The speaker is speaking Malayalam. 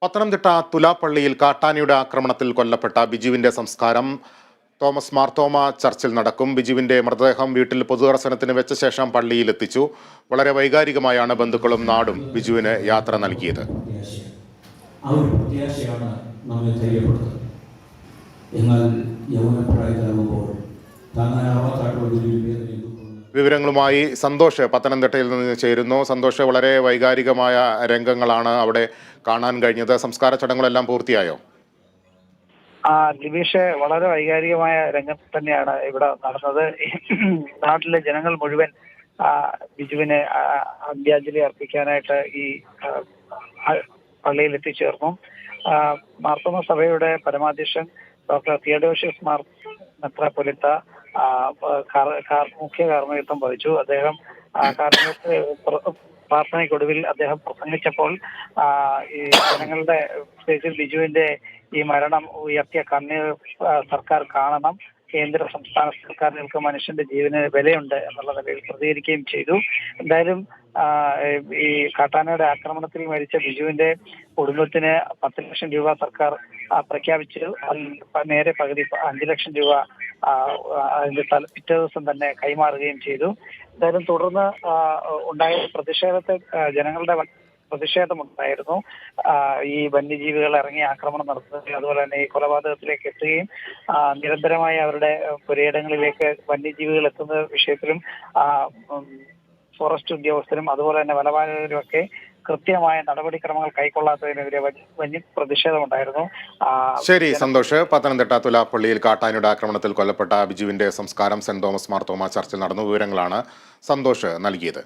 പത്തനംതിട്ട തുലാപ്പള്ളിയിൽ കാട്ടാനയുടെ ആക്രമണത്തിൽ കൊല്ലപ്പെട്ട ബിജുവിന്റെ സംസ്കാരം തോമസ് മാർത്തോമ ചർച്ചിൽ നടക്കും. ബിജുവിന്റെ മൃതദേഹം വീട്ടിൽ പൊതുദർശനത്തിന് വെച്ച ശേഷം പള്ളിയിൽ എത്തിച്ചു. വളരെ വൈകാരികമായാണ് ബന്ധുക്കളും നാടും ബിജുവിന് യാത്ര നൽകിയത്. വിവരങ്ങളുമായി സന്തോഷ് പത്തനംതിട്ടയിൽ നിന്ന് ചേരുന്നു. സന്തോഷ്, വളരെ വൈകാരികമായ രംഗങ്ങളാണ് അവിടെ കാണാൻ കഴിഞ്ഞത്. സംസ്കാര ചടങ്ങുകളെല്ലാം പൂർത്തിയായോ? ദിവിഷ്, വളരെ വൈകാരികമായ രംഗം തന്നെയാണ് ഇവിടെ നടന്നത്. നാട്ടിലെ ജനങ്ങൾ മുഴുവൻ ബിജുവിന് അന്ത്യാഞ്ജലി അർപ്പിക്കാനായിട്ട് ഈ പള്ളിയിൽ എത്തിച്ചേർന്നു. മാർത്തോമ സഭയുടെ പരമാധ്യക്ഷൻ ഡോക്ടർ തിയഡോഷ്യസ് മാർ മെത്രാപ്പൊലീത്ത മുഖ്യ കാർമ്മികത്വം വഹിച്ചു. അദ്ദേഹം പ്രാർത്ഥനയ്ക്കൊടുവിൽ അദ്ദേഹം പ്രസംഗിച്ചപ്പോൾ ഈ ജനങ്ങളുടെ പ്രത്യേകിച്ച് ബിജുവിന്റെ ഈ മരണം ഉയർത്തിയ കണ്ണീർ സർക്കാർ കാണണം, കേന്ദ്ര സംസ്ഥാന സർക്കാരുകൾക്ക് മനുഷ്യന്റെ ജീവന് വിലയുണ്ട് എന്നുള്ള നിലയിൽ പ്രതികരിക്കുകയും ചെയ്തു. എന്തായാലും ഈ കാട്ടാനയുടെ ആക്രമണത്തിൽ മരിച്ച ബിജുവിന്റെ കുടുംബത്തിന് 10 ലക്ഷം രൂപ സർക്കാർ പ്രഖ്യാപിച്ച് നേരെ പകുതി 5 ലക്ഷം രൂപ അതിന്റെ പിറ്റേ ദിവസം തന്നെ കൈമാറുകയും ചെയ്തു. എന്തായാലും തുടർന്ന് ഉണ്ടായ ജനങ്ങളുടെ പ്രതിഷേധമുണ്ടായിരുന്നു. ഈ വന്യജീവികൾ ഇറങ്ങി ആക്രമണം നടത്തുകയും അതുപോലെ തന്നെ ഈ കൊലപാതകത്തിലേക്ക് എത്തുകയും നിരന്തരമായി അവരുടെ പുരയിടങ്ങളിലേക്ക് വന്യജീവികൾ എത്തുന്ന വിഷയത്തിലും ഫോറസ്റ്റ് ഉദ്യോഗസ്ഥരും അതുപോലെ തന്നെ വനപാലകരും ഒക്കെ കൃത്യമായ നടപടിക്രമങ്ങൾ കൈക്കൊള്ളാത്തതിനെതിരെ വലിയ പ്രതിഷേധമുണ്ടായിരുന്നു. ശരി സന്തോഷ്. പത്തനംതിട്ട തുലാപ്പള്ളിയിൽ കാട്ടാനയുടെ ആക്രമണത്തിൽ കൊല്ലപ്പെട്ട ബിജുവിന്റെ സംസ്കാരം സെന്റ് തോമസ് മാർത്തോമ ചർച്ചിൽ നടന്ന വിവരങ്ങളാണ് സന്തോഷ് നൽകിയത്.